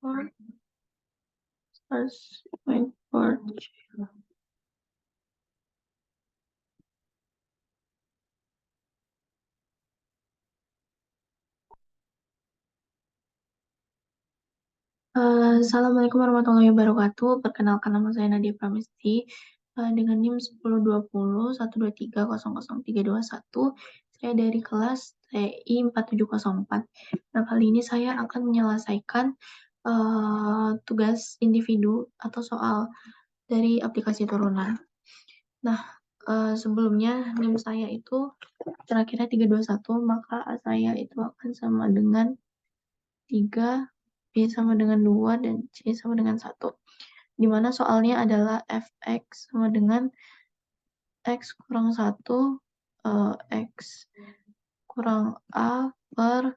4 plus 0.4. Assalamualaikum warahmatullahi wabarakatuh. Perkenalkan, nama saya Nadia Pramesti dengan NIM 1020 123000321. Saya dari kelas TI 4704. Nah, kali ini saya akan menyelesaikan tugas individu atau soal dari aplikasi turunan. Nah, sebelumnya NIM saya itu kira-kira 321, maka A saya itu akan sama dengan 3, B sama dengan 2, dan C sama dengan 1. Dimana soalnya adalah fx sama dengan x kurang 1, x kurang A per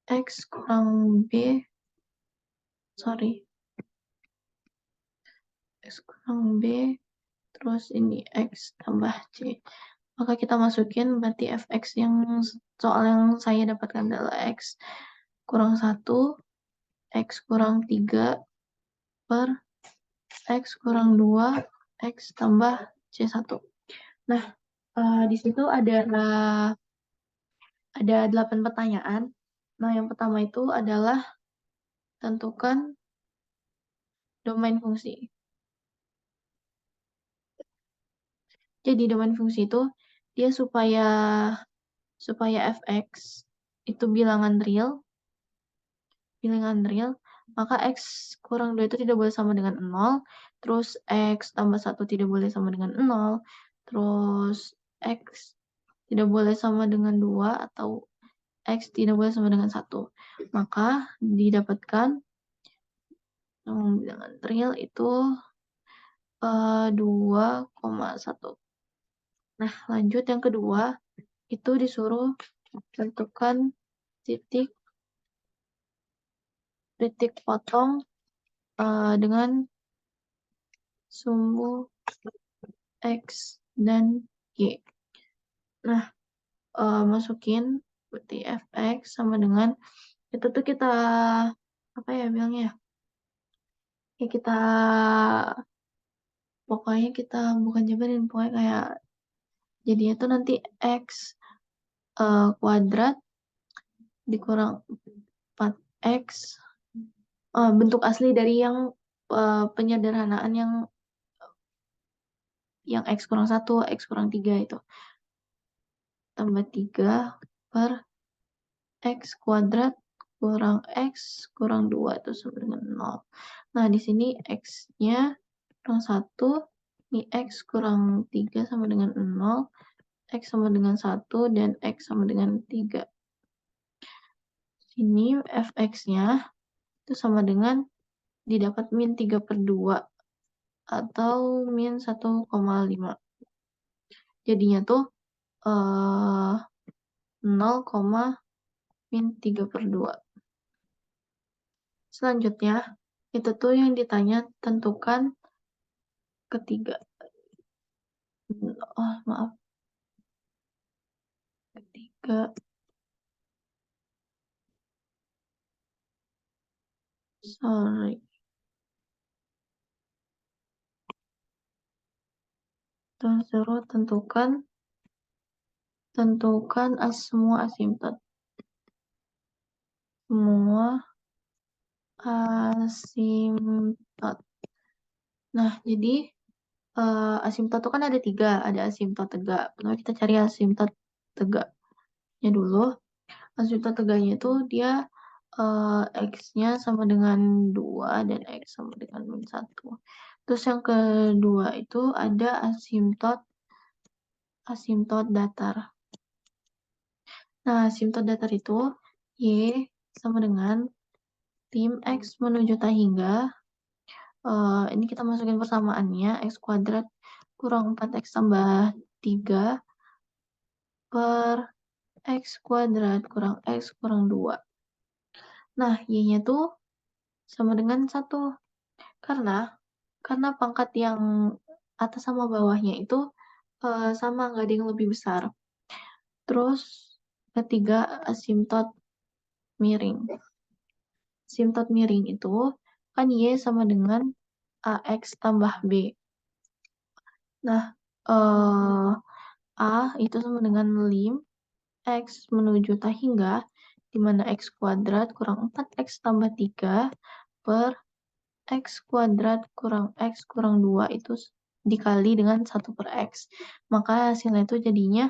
x kurang B, x kurang B, terus ini x tambah C. Maka kita masukin, berarti fx yang soal yang saya dapatkan adalah x kurang 1, x kurang 3 per x kurang 2, x tambah C1. Nah, di situ ada 8 pertanyaan. Nah, yang pertama itu adalah tentukan domain fungsi. Jadi domain fungsi itu dia supaya fx itu bilangan real, maka x kurang 2 itu tidak boleh sama dengan 0, terus x tambah 1 tidak boleh sama dengan 0, terus x tidak boleh sama dengan 2, atau x tidak boleh sama dengan 1. Maka didapatkan bilangan real itu 2,1. Nah, lanjut yang kedua, itu disuruh tentukan titik potong dengan sumbu X dan Y. Nah, masukin berarti fx sama dengan, itu tuh kita apa ya bilangnya, ya kita pokoknya kita bukan jabarin, pokoknya kayak jadinya tuh nanti x kuadrat dikurang 4x, bentuk asli dari yang penyederhanaan yang x kurang 1, x kurang 3 itu. Tambah 3 per x kuadrat kurang x kurang 2 itu sama dengan 0. Nah, di sini x-nya kurang 1, ini x kurang 3 sama dengan 0, x sama dengan 1, dan x sama dengan 3. Sini fx-nya itu sama dengan didapat min 3/2 atau min 1,5. Jadinya tuh 0, min 3/2. Selanjutnya, itu tuh yang ditanya tentukan ketiga. Ketiga. Terus tentukan semua asimtot. Nah, jadi asimtot itu kan ada 3, ada asimtot tegak. Pertama kita cari asimtot tegaknya dulu. Asimtot tegaknya itu dia x-nya sama dengan 2 dan x sama dengan min 1. Terus yang kedua itu ada asimtot datar. Nah, asimtot datar itu y sama dengan tim x menuju tak hingga. Ini kita masukin persamaannya, x kuadrat kurang 4x tambah 3 per x kuadrat kurang x kurang 2. Nah, y-nya tuh sama dengan 1. Karena pangkat yang atas sama bawahnya itu sama, nggak ada yang lebih besar. Terus ketiga, asimtot miring. asimtot miring itu kan Y sama dengan AX tambah B. Nah, A itu sama dengan lim X menuju tak hingga, di mana X kuadrat kurang 4X tambah 3 per X kuadrat kurang X kurang 2 itu dikali dengan 1 per X. Maka hasilnya itu jadinya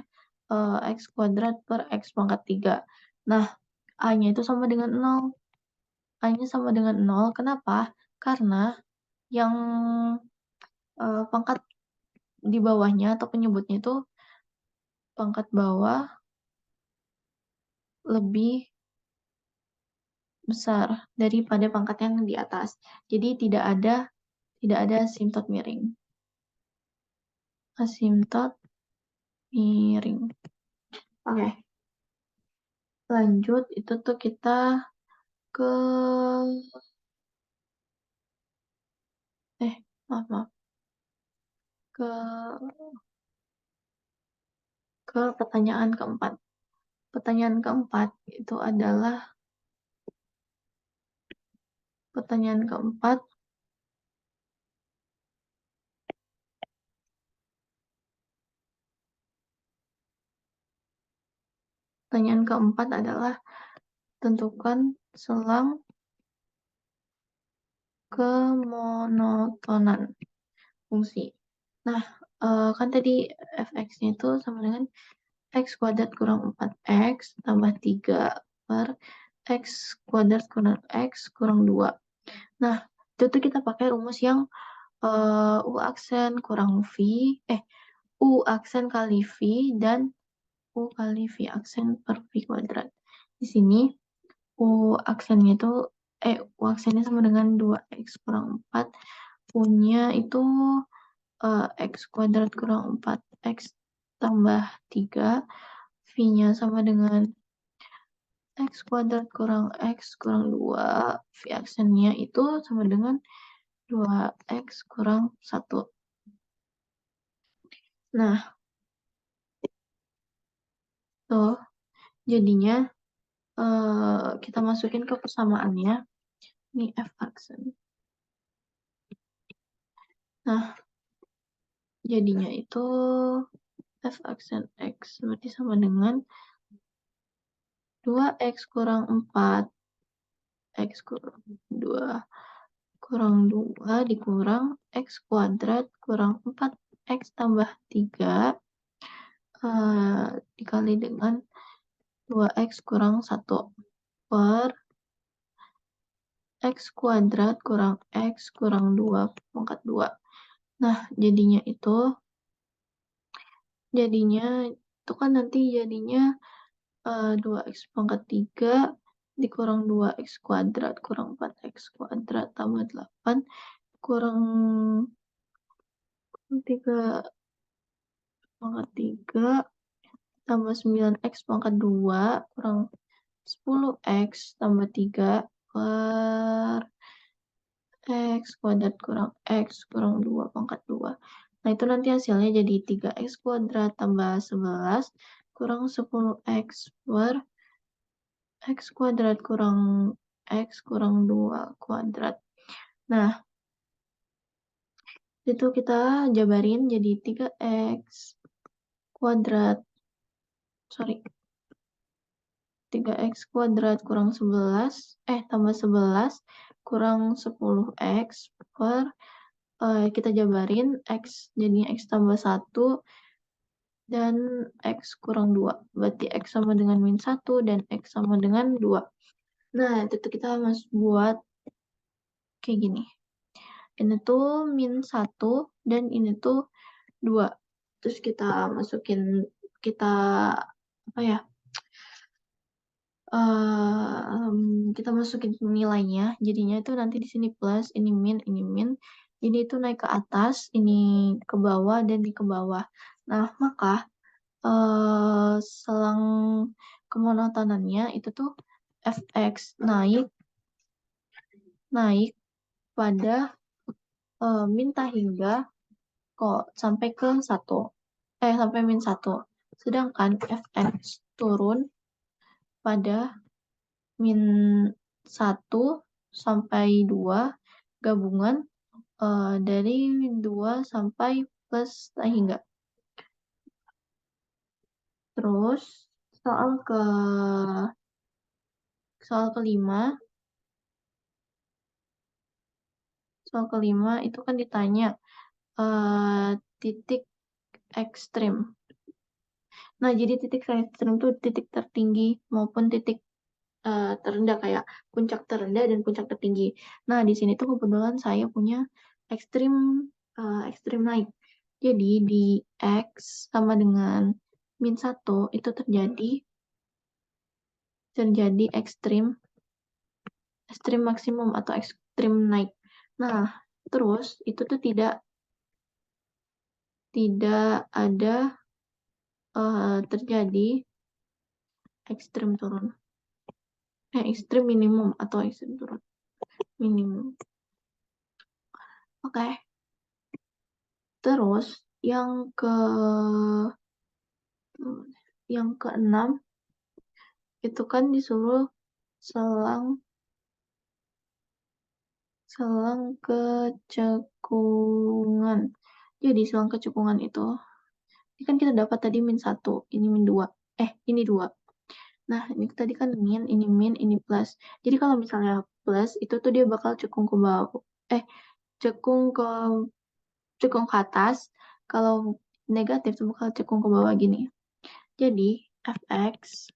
X kuadrat per X pangkat 3. Nah, A-nya itu sama dengan 0. A-nya sama dengan 0, kenapa? Karena yang pangkat di bawahnya atau penyebutnya itu pangkat bawah lebih besar daripada pangkat yang di atas. Jadi tidak ada asimtot miring. Asimtot miring. Oke. Lanjut itu tuh kita ke maaf. Ke pertanyaan keempat. Pertanyaan keempat itu adalah pertanyaan keempat adalah tentukan selang kemonotonan fungsi. Nah, kan tadi fx-nya itu sama dengan x kuadrat kurang 4x tambah 3 per x kuadrat kurang x kurang 2. Nah, itu tuh kita pakai rumus yang u aksen kurang v, u aksen kali v dan u kali v aksen per v kuadrat. Di sini u aksennya itu u aksennya sama dengan 2x kurang 4, punya itu x kuadrat kurang 4x tambah 3, v-nya sama dengan x kuadrat kurang x kurang 2, v aksennya itu sama dengan 2x kurang 1. Nah, tuh jadinya kita masukin ke persamaannya. Ini f aksen. Nah, jadinya itu f aksen x berarti sama dengan 2x kurang 4 x kurang 2 kurang 2 dikurang x kuadrat kurang 4x tambah 3 dikali dengan 2x kurang 1 per x kuadrat kurang x kurang 2 pangkat 2. Nah, jadinya itu kan nanti jadinya 2x pangkat 3 dikurang 2x kuadrat kurang 4x kuadrat tambah 8 kurang 3 pangkat 3 tambah 9x pangkat 2 kurang 10x tambah 3 per x kuadrat kurang x kurang 2 pangkat 2. Nah, itu nanti hasilnya jadi 3x kuadrat tambah 11 kurang 10x per x kuadrat kurang x kurang 2 kuadrat. Nah, itu kita jabarin jadi 3x kuadrat 3x kuadrat kurang 11 tambah 11 kurang 10x per kita jabarin x jadinya x tambah 1 dan x kurang 2. Berarti x sama dengan min 1 dan x sama dengan 2. Nah, itu tuh kita buat kayak gini. Ini tuh min 1 dan ini tuh 2. Terus kita masukin kita masukin nilainya, jadinya itu nanti di sini plus, ini min, jadi itu naik ke atas, ini ke bawah dan di ke bawah. Nah, maka selang kemonotonannya itu tuh fx naik pada min hingga kok sampai ke 1. Sampai min 1. Sedangkan fx turun pada min 1 sampai 2 gabungan dari 2 sampai plus hingga. Terus soal kelima itu kan ditanya titik ekstrim. Nah, jadi titik ekstrim itu titik tertinggi maupun titik terendah, kayak puncak terendah dan puncak tertinggi. Nah, di sini tuh kebetulan saya punya ekstrim ekstrim naik. Jadi di X sama dengan -1 itu terjadi ekstrim maksimum atau ekstrim naik. Nah, terus itu tuh tidak ada terjadi ekstrim turun. Ekstrim minimum atau ekstrim turun. Minimum. Oke. Terus yang keenam itu kan disuruh selang kecekungan. Jadi selang kecekungan itu, ini kan kita dapat tadi -1, ini -2. Ini 2. Nah, ini tadi kan min, ini plus. Jadi kalau misalnya plus, itu tuh dia bakal cekung ke bawah. Cekung ke atas. Kalau negatif tuh bakal cekung ke bawah gini. Jadi, fx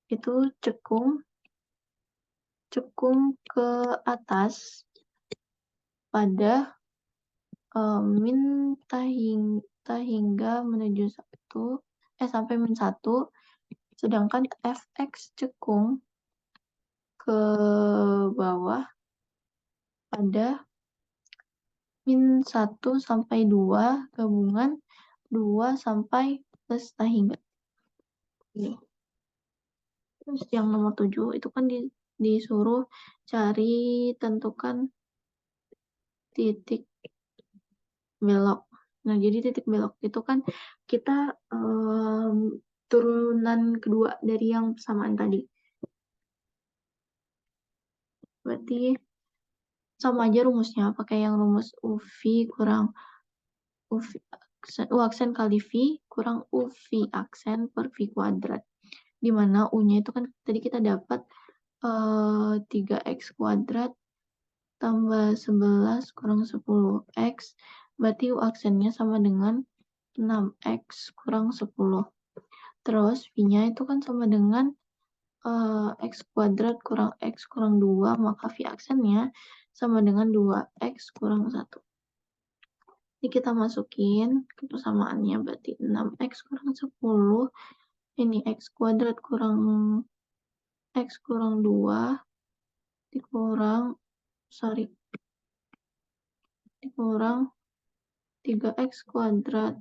itu cekung ke atas pada min hingga menuju 1 sampai -1, sedangkan fx cekung ke bawah pada -1 sampai 2 gabungan 2 sampai plus hingga. Ini. Terus yang nomor 7 itu kan disuruh tentukan titik belok. Nah, jadi titik belok itu kan kita turunan kedua dari yang persamaan tadi. Berarti sama aja rumusnya, pakai yang rumus UV kurang U aksen kali V kurang UV aksen per V kuadrat. Dimana U-nya itu kan tadi kita dapat 3x kuadrat tambah 11 kurang 10x, berarti U aksennya sama dengan 6x kurang 10. Terus V-nya itu kan sama dengan x kuadrat kurang x kurang 2, maka V aksennya sama dengan 2x kurang 1. Ini kita masukin ke persamaannya, berarti 6x kurang 10, ini x kuadrat kurang x kurang 2, dikurang 3x kuadrat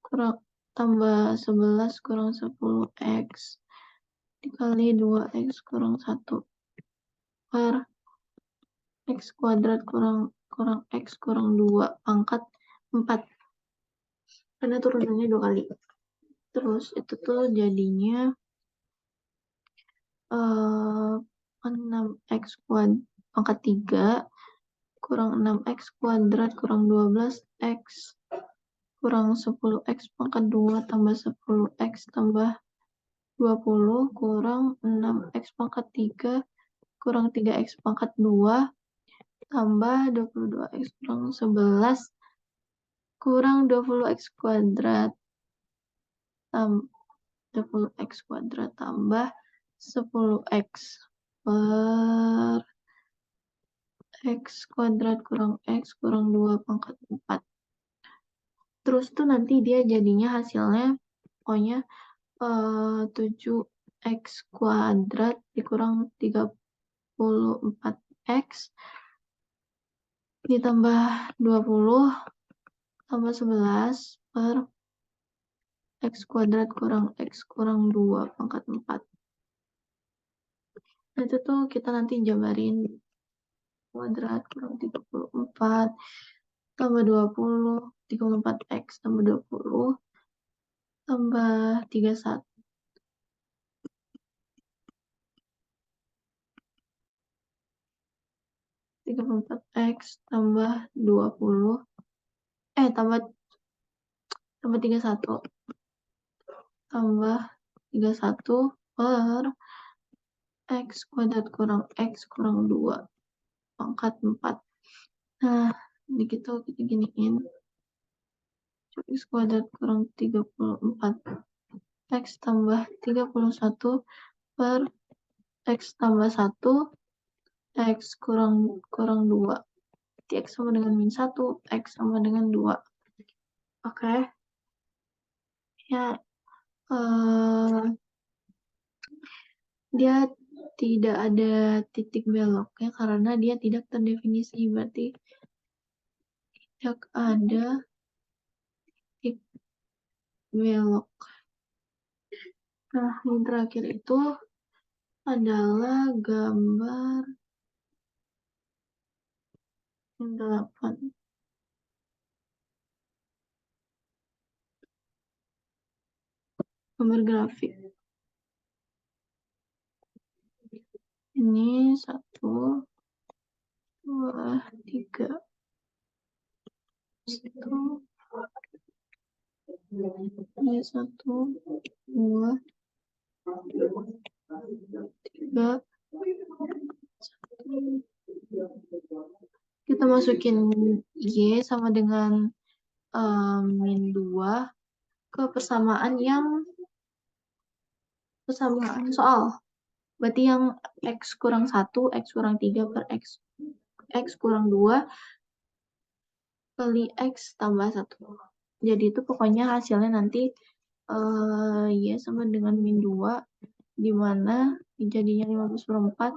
kurang tambah 11 kurang 10x dikali 2x kurang 1 per x kuadrat kurang x kurang 2 pangkat 4. Karena turunannya 2 kali. Terus itu tuh jadinya 6x kuadrat pangkat 3 kurang 6x kuadrat kurang 12x kurang 10x pangkat 2 tambah 10x tambah 20 kurang 6x pangkat 3 kurang 3x pangkat 2 tambah 22x kurang 11 kurang 20x kuadrat 20x kuadrat tambah 10x per x kuadrat kurang x kurang 2 pangkat 4. Terus tuh nanti dia jadinya hasilnya pokoknya 7x kuadrat dikurang 34x ditambah 20 tambah 11 per x kuadrat kurang x kurang 2 pangkat 4. Nah, itu tuh kita nanti jabarin kuadrat kurang 34 tambah 20, 34x tambah 20 tambah 31. 34 X tambah 20 tambah 31 tambah 31 per X kuadrat kurang X kurang 2 pangkat 4. Nah, ini kita giniin. X kuadrat kurang 34 X tambah 31 per X tambah 1 X kurang 2. Jadi X sama dengan min 1, X sama dengan 2. Oke. Ya, dia tidak ada titik beloknya karena dia tidak terdefinisi, berarti tidak ada titik belok. Nah, yang terakhir itu adalah gambar yang 8. Gambar grafik. Ini 1, 2, 3. 1, ini 1, 2, 3. Kita masukin Y sama dengan min 2 ke persamaan soal. Berarti yang X kurang 1, X kurang 3 per X kurang 2 kali X tambah 1. Jadi itu pokoknya hasilnya nanti Y sama dengan min 2, di mana jadinya 15/4,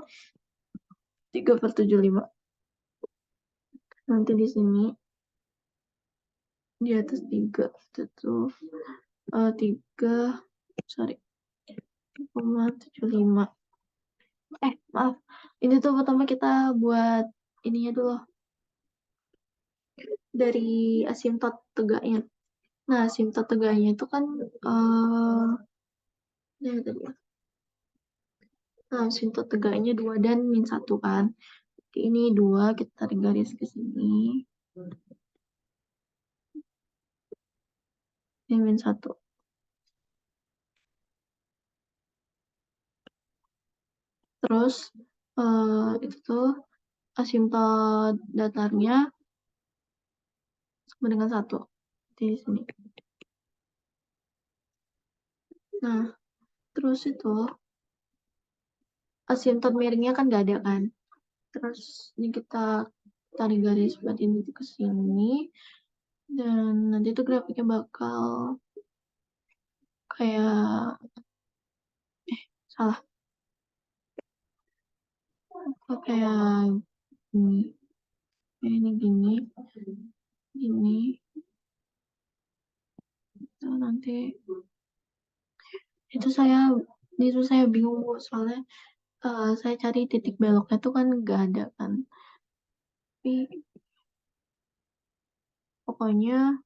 3/75. Nanti di sini di atas 3 itu 3,75. Maaf, ini tuh pertama kita buat ininya dulu dari asimtot tegaknya. Nah, asimtot tegaknya itu kan tadi ya. Nah, asimtot tegaknya 2 dan min 1 kan. Jadi ini 2, kita tarik garis ke sini. Ini min 1. Terus itu tuh asimtot datarnya sama dengan 1 di sini. Nah, terus itu asimtot miringnya kan nggak ada kan. Terus ini kita tarik garis buat ini ke sini. Dan nanti tuh grafiknya bakal kayak salah. Kayak gini. Ini gini. Gini. Nah, nanti itu saya bingung Bu, soalnya saya cari titik beloknya tuh kan nggak ada kan. Tapi pokoknya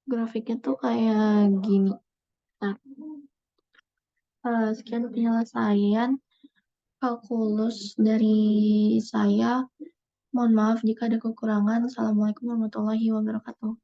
grafiknya tuh kayak gini. Nah, sekian penyelesaian kalkulus dari saya. Mohon maaf jika ada kekurangan. Assalamualaikum warahmatullahi wabarakatuh.